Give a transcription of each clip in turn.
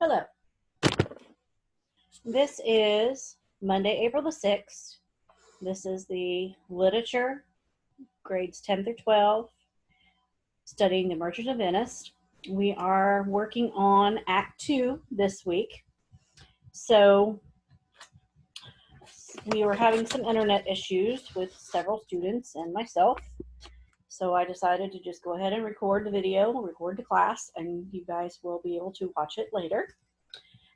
Hello. This is Monday, April the 6th. This is the literature, grades 10 through 12, studying the Merchant of Venice. We are working on Act 2 this week. So we were having some internet issues with several students and myself. So I decided to just go ahead and record the video, record the class, and you guys will be able to watch it later.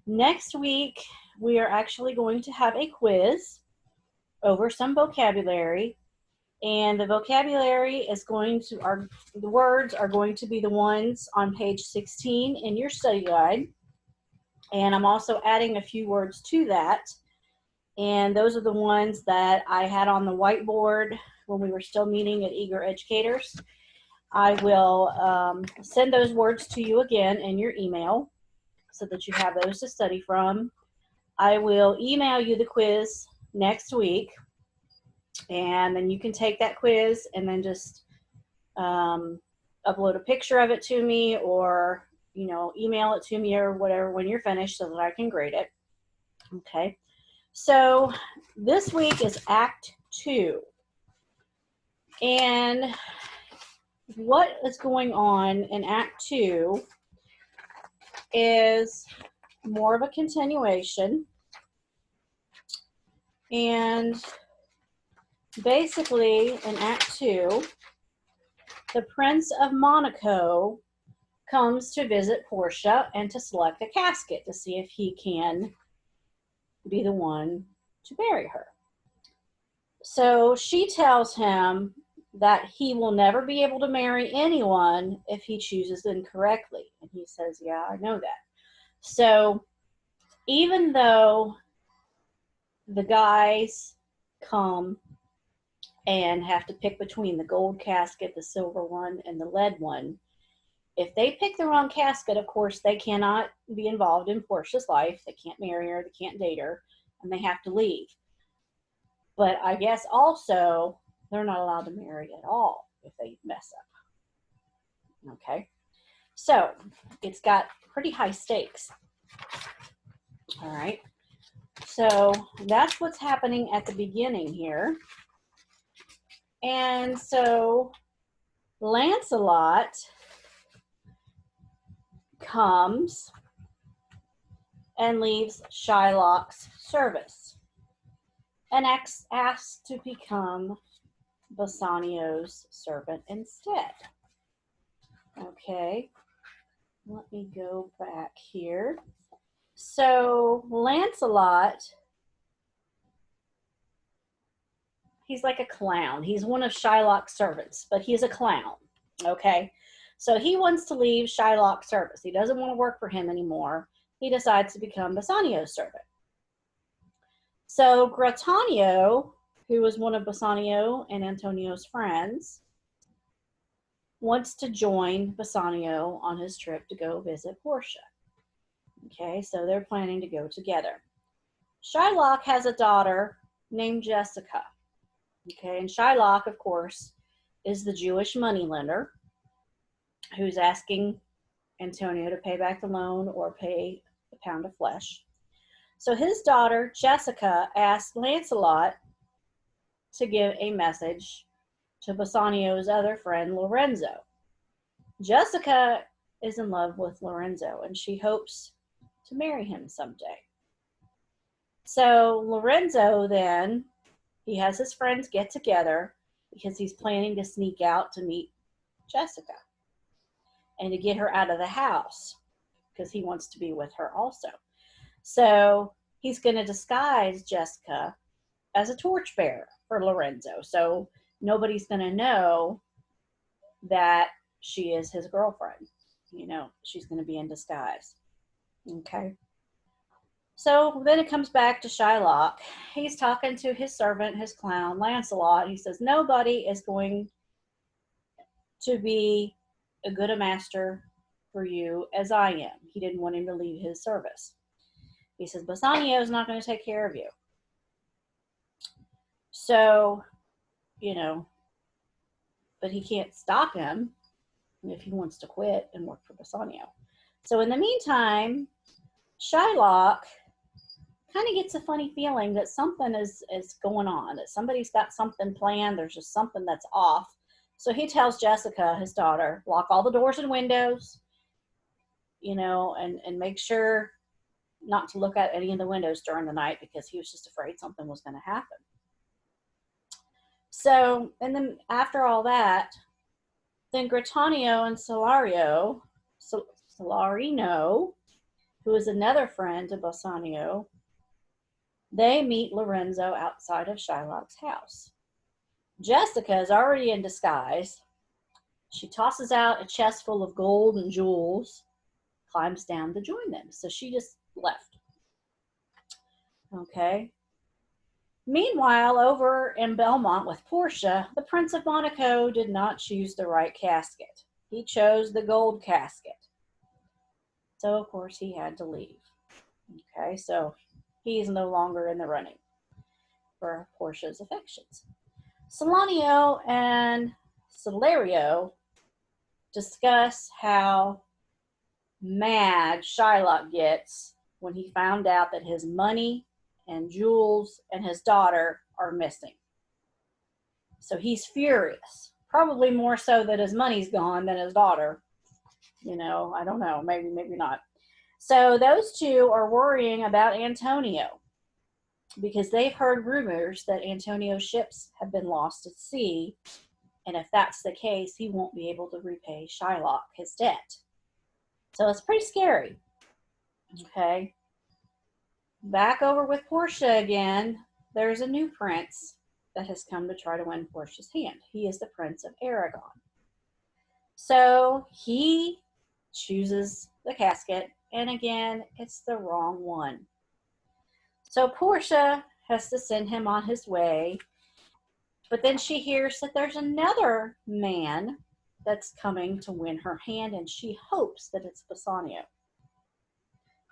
Next week, we are actually going to have a quiz over some vocabulary, and the vocabulary is the words are going to be the ones on page 16 in your study guide, and I'm also adding a few words to that, and those are the ones that I had on the whiteboard when we were still meeting at Eager Educators. I will send those words to you again in your email so that you have those to study from. I will email you the quiz next week, and then you can take that quiz and then just upload a picture of it to me, or email it to me or whatever when you're finished so that I can grade it. Okay, so this week is Act 2, and what is going on in Act 2 is more of a continuation, and basically in Act 2, the Prince of Monaco comes to visit Portia and to select a casket to see if he can be the one to marry her. So she tells him that he will never be able to marry anyone if he chooses them correctly. And he says, yeah, I know that. So even though the guys come and have to pick between the gold casket, the silver one, and the lead one, if they pick the wrong casket, of course, they cannot be involved in Portia's life. They can't marry her, they can't date her, and they have to leave. But I guess also they're not allowed to marry at all if they mess up. Okay, so it's got pretty high stakes. All right, so that's what's happening at the beginning here. And so Lancelot comes and leaves Shylock's service and asks to become Bassanio's servant instead. Okay, let me go back here. So Lancelot, he's like a clown. He's one of Shylock's servants, but he's a clown. Okay, so he wants to leave Shylock's service. He doesn't want to work for him anymore. He decides to become Bassanio's servant. So Grattanio, who was one of Bassanio and Antonio's friends, wants to join Bassanio on his trip to go visit Portia. Okay, so they're planning to go together. Shylock has a daughter named Jessica. Okay, and Shylock, of course, is the Jewish moneylender who's asking Antonio to pay back the loan or pay a pound of flesh. So his daughter, Jessica, asked Lancelot to give a message to Bassanio's other friend, Lorenzo. Jessica is in love with Lorenzo, and she hopes to marry him someday. So Lorenzo then, he has his friends get together because he's planning to sneak out to meet Jessica and to get her out of the house because he wants to be with her also. So he's going to disguise Jessica as a torchbearer for Lorenzo. So nobody's going to know that she is his girlfriend. She's going to be in disguise. Okay. So then it comes back to Shylock. He's talking to his servant, his clown, Lancelot. He says, nobody is going to be as good a master for you as I am. He didn't want him to leave his service. He says, Bassanio is not going to take care of you. So, but he can't stop him if he wants to quit and work for Bassanio. So in the meantime, Shylock kind of gets a funny feeling that something is going on, that somebody's got something planned. There's just something that's off. So he tells Jessica, his daughter, lock all the doors and windows, and make sure not to look at any of the windows during the night because he was just afraid something was going to happen. So, and then after all that, then Gratanio and Salarino, who is another friend to Bassanio, they meet Lorenzo outside of Shylock's house. Jessica is already in disguise. She tosses out a chest full of gold and jewels, climbs down to join them. So she just left. Okay. Meanwhile, over in Belmont with Portia, the Prince of Monaco did not choose the right casket. He chose the gold casket. So, of course, he had to leave. Okay, so he's no longer in the running for Portia's affections. Salanio and Celerio discuss how mad Shylock gets when he found out that his money and jewels and his daughter are missing. So he's furious, probably more so that his money's gone than his daughter. I don't know, maybe not. So those two are worrying about Antonio because they've heard rumors that Antonio's ships have been lost at sea, and if that's the case, he won't be able to repay Shylock his debt. So it's pretty scary. Okay. Back over with Portia again, there's a new prince that has come to try to win Portia's hand. He is the Prince of Aragon. So he chooses the casket, and again, it's the wrong one. So Portia has to send him on his way, but then she hears that there's another man that's coming to win her hand, and she hopes that it's Bassanio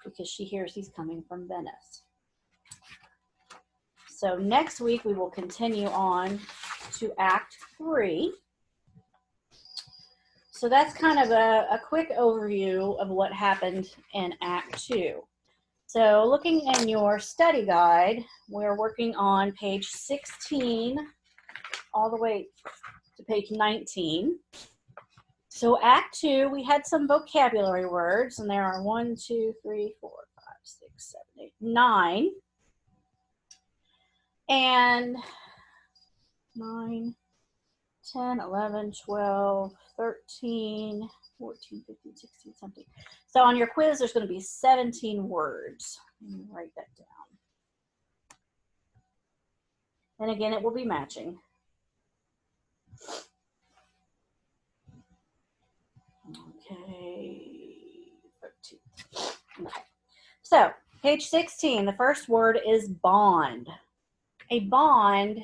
because she hears he's coming from Venice. So next week we will continue on to Act 3. So that's kind of a quick overview of what happened in Act 2. So looking in your study guide, we're working on page 16 all the way to page 19. So Act 2, we had some vocabulary words, and there are 1, 2, 3, 4, 5, 6, 7, 8, 9. And 9, 10, 11, 12, 13, 14, 15, 16, something. So on your quiz, there's going to be 17 words. Let me write that down. And again, it will be matching. Okay, 13. Okay. So, page 16, the first word is bond. A bond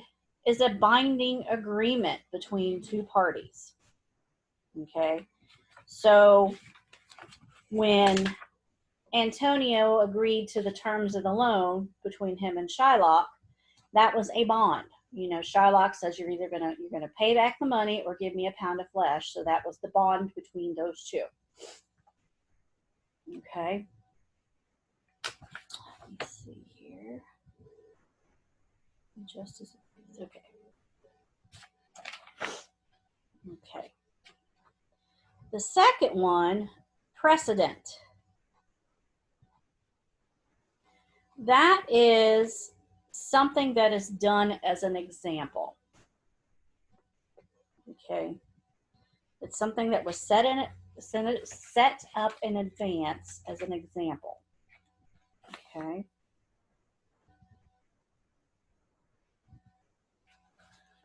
is a binding agreement between two parties. Okay, so when Antonio agreed to the terms of the loan between him and Shylock, that was a bond. Shylock says you're either gonna pay back the money or give me a pound of flesh. So that was the bond between those two. Okay. Let's see here. Justice. Okay. Okay. The second one, precedent. That is something that is done as an example. Okay. It's something that was set up in advance as an example. Okay.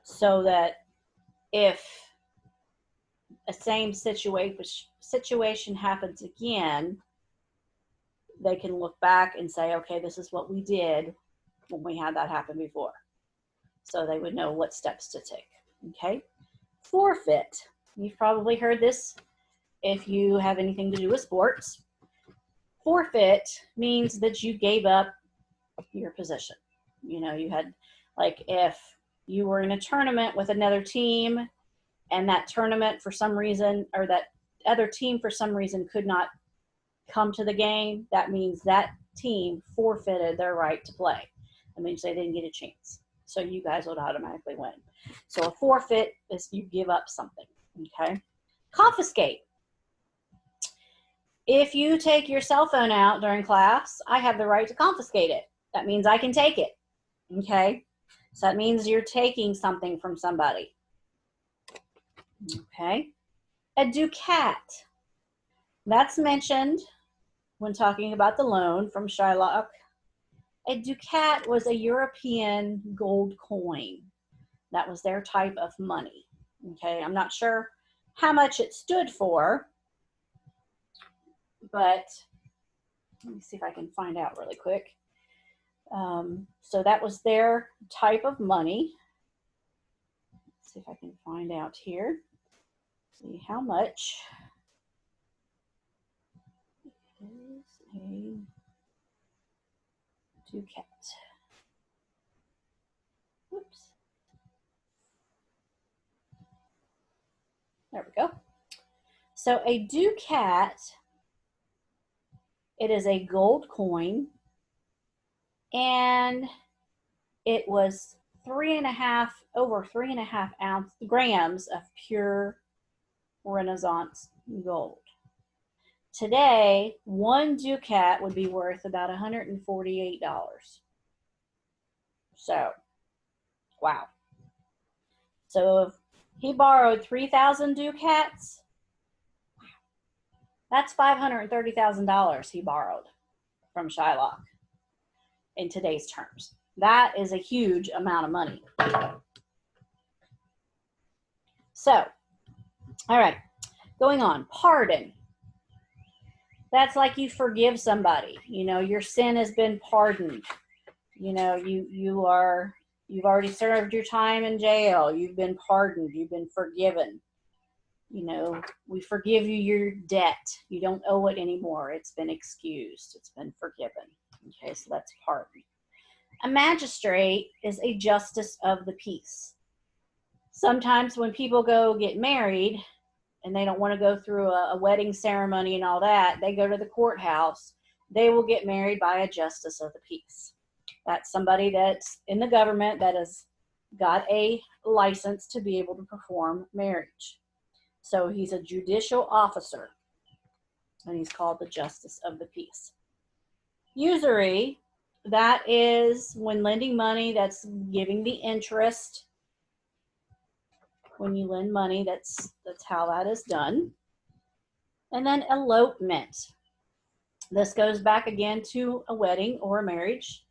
So that if a same situation happens again, they can look back and say, okay, this is what we did when we had that happen before. So they would know what steps to take. Okay. Forfeit. You've probably heard this if you have anything to do with sports. Forfeit means that you gave up your position. You had, like, if you were in a tournament with another team and that tournament for some reason, or that other team for some reason could not come to the game, that means that team forfeited their right to play. That means they didn't get a chance. So you guys would automatically win. So a forfeit is you give up something, okay? Confiscate. If you take your cell phone out during class, I have the right to confiscate it. That means I can take it, okay? So that means you're taking something from somebody, okay? A ducat. That's mentioned when talking about the loan from Shylock. A ducat was a European gold coin. That was their type of money, okay? I'm not sure how much it stood for, but let me see if I can find out really quick. So that was their type of money. Let's see if I can find out here. See how much is a ducat. Whoops. There we go. So a ducat, it is a gold coin, and it was over 3.5 grams of pure Renaissance gold. Today, one ducat would be worth about $148. So, wow. So if he borrowed 3,000 ducats, that's $530,000 he borrowed from Shylock in today's terms. That is a huge amount of money. So, all right, going on. Pardon. That's like you forgive somebody. You know, your sin has been pardoned. You know, you've already served your time in jail. You've been pardoned. You've been forgiven. You know, we forgive you your debt. You don't owe it anymore. It's been excused. It's been forgiven. Okay, so that's pardon. A magistrate is a justice of the peace. Sometimes when people go get married and they don't want to go through a wedding ceremony and all that, they go to the courthouse. They will get married by a justice of the peace. That's somebody that's in the government that has got a license to be able to perform marriage. So he's a judicial officer, and he's called the justice of the peace. Usury, that is when lending money, that's giving the interest. When you lend money, that's how that is done. And then elopement. This goes back again to a wedding or a marriage.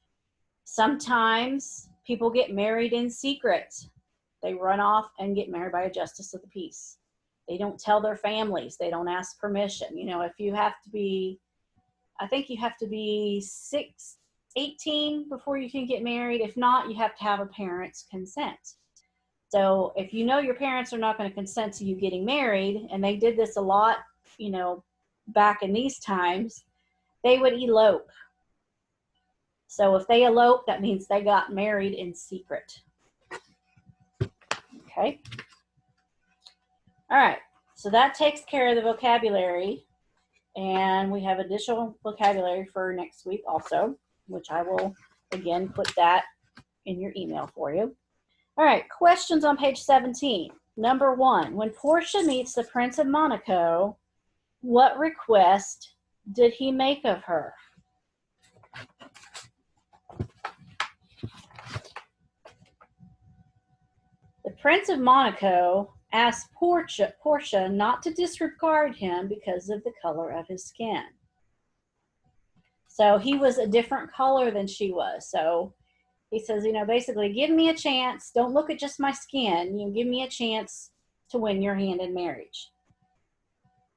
Sometimes people get married in secret. They run off and get married by a justice of the peace. They don't tell their families. They don't ask permission. You know, if you have to be, I think you have to be 18 before you can get married. If not, you have to have a parent's consent. So if you know your parents are not going to consent to you getting married, and they did this a lot, you know, back in these times, they would elope. So if they elope, that means they got married in secret. Okay. All right. So that takes care of the vocabulary. And we have additional vocabulary for next week also, which I will, again, put that in your email for you. All right. Questions on page 17. Number 1, when Portia meets the Prince of Monaco, what request did he make of her? The Prince of Monaco asked Portia not to disregard him because of the color of his skin. So he was a different color than she was. So he says, you know, basically, give me a chance. Don't look at just my skin. You know, give me a chance to win your hand in marriage.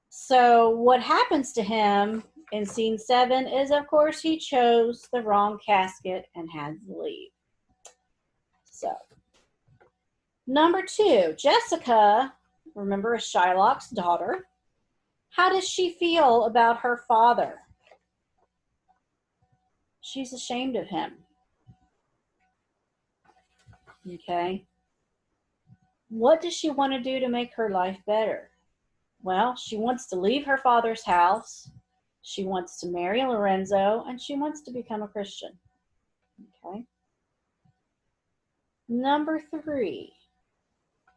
So what happens to him in scene 7 is, of course, he chose the wrong casket and had to leave. So number 2, Jessica, remember, is Shylock's daughter. How does she feel about her father? She's ashamed of him. Okay. What does she want to do to make her life better? Well, she wants to leave her father's house. She wants to marry Lorenzo, and she wants to become a Christian. Okay. Number 3.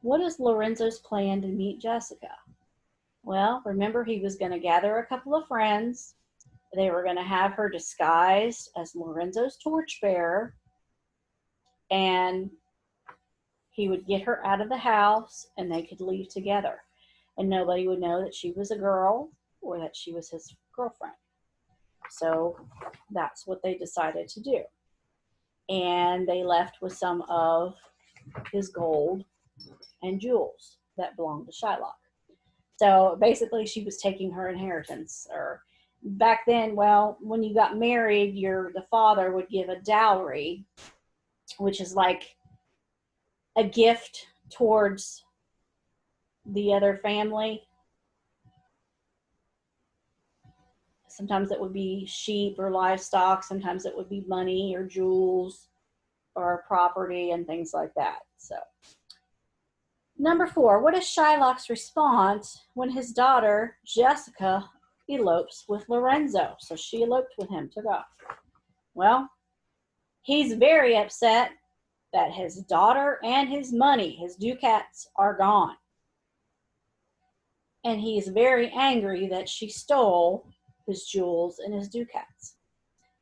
What is Lorenzo's plan to meet Jessica? Well, remember, he was going to gather a couple of friends. They were going to have her disguised as Lorenzo's torchbearer, and he would get her out of the house, and they could leave together. And nobody would know that she was a girl or that she was his girlfriend. So that's what they decided to do. And they left with some of his gold and jewels that belonged to Shylock. So basically, she was taking her inheritance. Or back then, well, when you got married, the father would give a dowry, which is like a gift towards the other family. Sometimes it would be sheep or livestock. Sometimes it would be money or jewels or property and things like that. So, number 4, what is Shylock's response when his daughter, Jessica, elopes with Lorenzo? So she eloped with him, took off. Well, he's very upset that his daughter and his money, his ducats, are gone. And he's very angry that she stole his jewels and his ducats.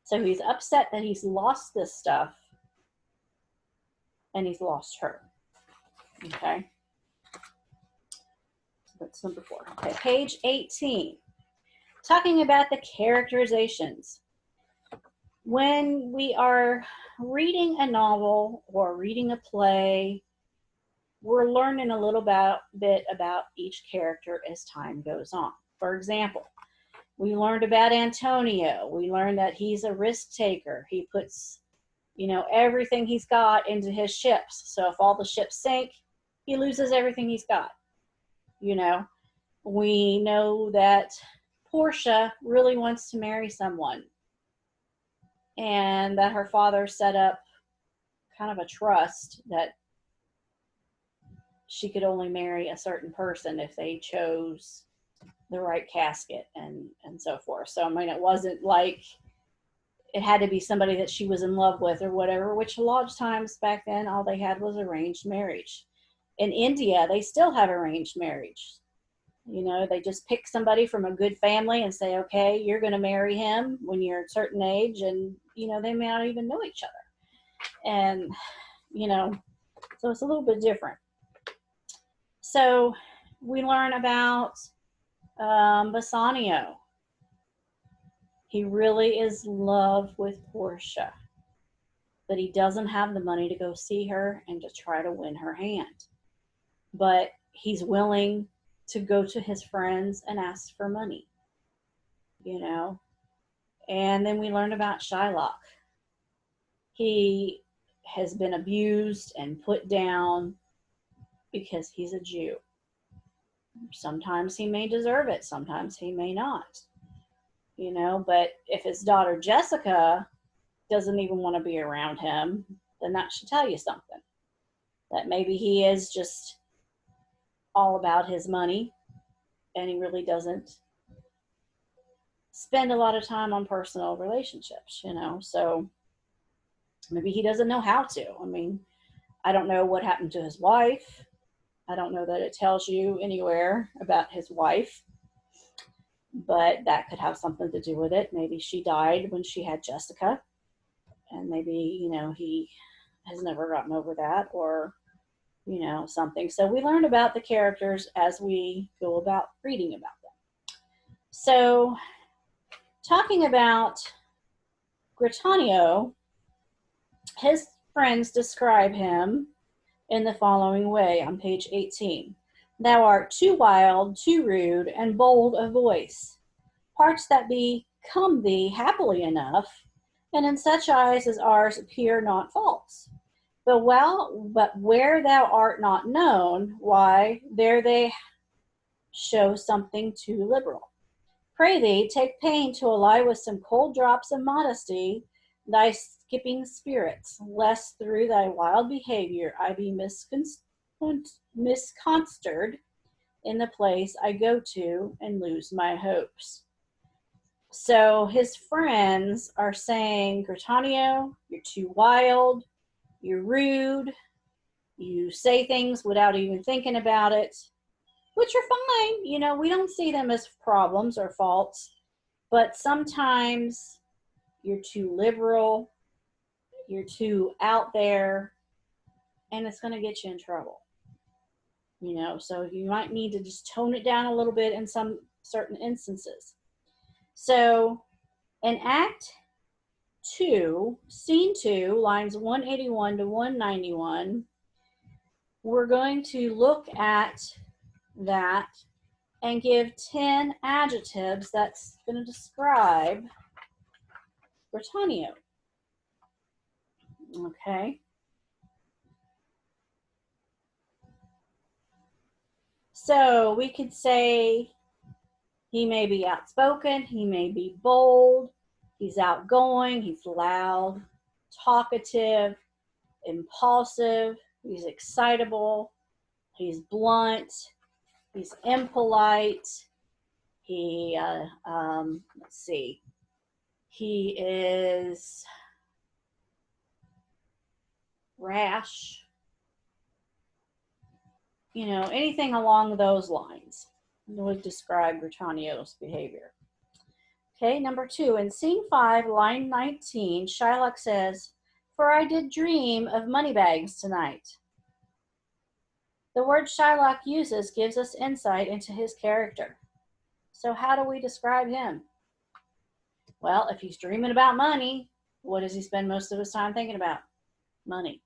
So he's upset that he's lost this stuff and he's lost her. Okay. So that's number 4. Okay, page 18. Talking about the characterizations. When we are reading a novel or reading a play, we're learning a little bit about each character as time goes on. For example, we learned about Antonio. We learned that he's a risk taker. He puts, everything he's got into his ships. So if all the ships sink, he loses everything he's got. We know that Portia really wants to marry someone, and that her father set up kind of a trust that she could only marry a certain person if they chose the right casket and so forth. So, it wasn't like it had to be somebody that she was in love with or whatever, which a lot of times back then, all they had was arranged marriage. In India, they still have arranged marriage. They just pick somebody from a good family and say, okay, you're going to marry him when you're a certain age, and, they may not even know each other. And, so it's a little bit different. So we learn about Bassanio. He really is in love with Portia, but he doesn't have the money to go see her and to try to win her hand. But he's willing to go to his friends and ask for money, And then we learn about Shylock. He has been abused and put down because he's a Jew. Sometimes he may deserve it, sometimes he may not. But if his daughter Jessica doesn't even want to be around him, then that should tell you something. That maybe he is just all about his money and he really doesn't spend a lot of time on personal relationships, So maybe he doesn't know how to. I don't know what happened to his wife. I don't know that it tells you anywhere about his wife, but that could have something to do with it. Maybe she died when she had Jessica, and maybe, he has never gotten over that, or, something. So we learn about the characters as we go about reading about them. So talking about Gritanio, his friends describe him in the following way on page 18. Thou art too wild, too rude, and bold of voice. Parts that become thee happily enough, and in such eyes as ours appear not false. But where thou art not known, why, there they show something too liberal. Pray thee, take pain to ally with some cold drops of modesty thy skipping spirits, lest through thy wild behavior I be misconstrued in the place I go to and lose my hopes. So his friends are saying, Gritanio, you're too wild, you're rude, you say things without even thinking about it, which are fine. You know, we don't see them as problems or faults, but sometimes you're too liberal, you're too out there, and it's going to get you in trouble. You know, so you might need to just tone it down a little bit in some certain instances. So in Act 2, Scene 2, lines 181 to 191, we're going to look at that and give 10 adjectives that's going to describe Britannia. Okay. So we could say he may be outspoken, he may be bold, he's outgoing, he's loud, talkative, impulsive, he's excitable, he's blunt, he's impolite, let's see, he is rash, you know, anything along those lines would describe Britannia's behavior. Okay, number 2, in scene 5, line 19, Shylock says, "For I did dream of money bags tonight." The word Shylock uses gives us insight into his character. So how do we describe him? Well, if he's dreaming about money, what does he spend most of his time thinking about? Money.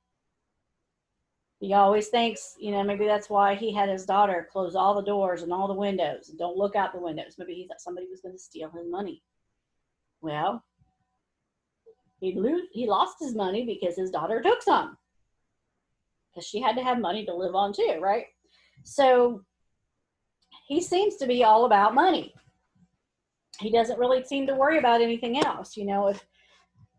He always thinks, you know, maybe that's why he had his daughter close all the doors and all the windows and don't look out the windows. Maybe he thought somebody was going to steal his money. Well, he lost his money because his daughter took some. Because she had to have money to live on too, right? So he seems to be all about money. He doesn't really seem to worry about anything else. You know,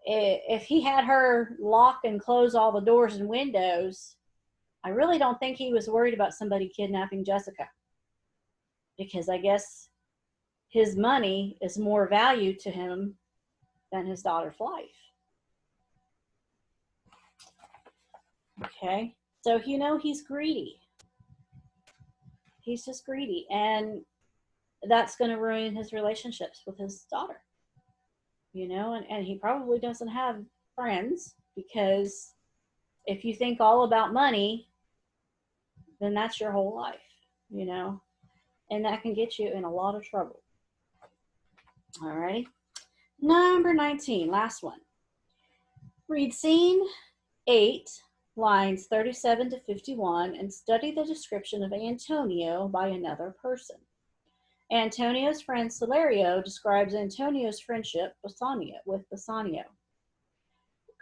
if he had her lock and close all the doors and windows, I really don't think he was worried about somebody kidnapping Jessica, because I guess his money is more value to him than his daughter's life. Okay, so you know he's greedy. He's just greedy, and that's going to ruin his relationships with his daughter. You know, and he probably doesn't have friends, because if you think all about money, then that's your whole life, you know, and that can get you in a lot of trouble. All right. Number 19, last one. Read scene 8, lines 37 to 51, and study the description of Antonio by another person. Antonio's friend Celerio describes Antonio's friendship with Bassanio. What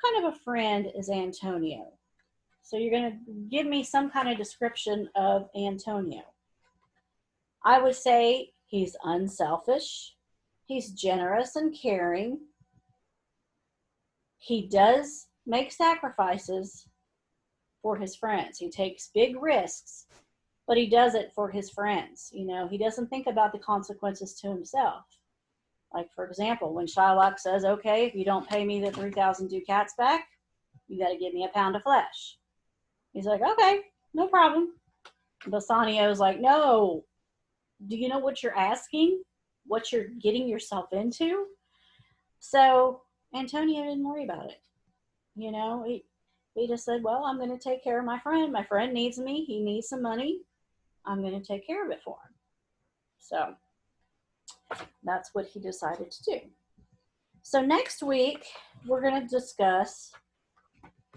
kind of a friend is Antonio? So you're going to give me some kind of description of Antonio. I would say he's unselfish, he's generous and caring, he does make sacrifices for his friends. He takes big risks, but he does it for his friends. You know, he doesn't think about the consequences to himself. Like, for example, when Shylock says, okay, if you don't pay me the 3,000 ducats back, you got to give me a pound of flesh. He's like, okay, no problem. Bassanio's like, no, do you know what you're asking? What you're getting yourself into? So Antonio didn't worry about it. You know, he just said, well, I'm going to take care of my friend. My friend needs me. He needs some money. I'm going to take care of it for him. So that's what he decided to do. So next week, we're going to discuss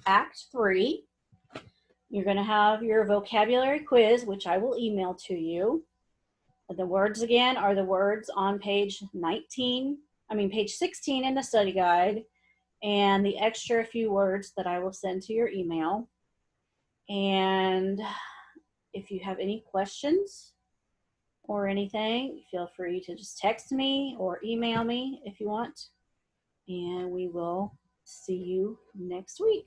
Act 3. You're going to have your vocabulary quiz, which I will email to you. The words again are the words on page 16 in the study guide, and the extra few words that I will send to your email. And if you have any questions or anything, feel free to just text me or email me if you want. And we will see you next week.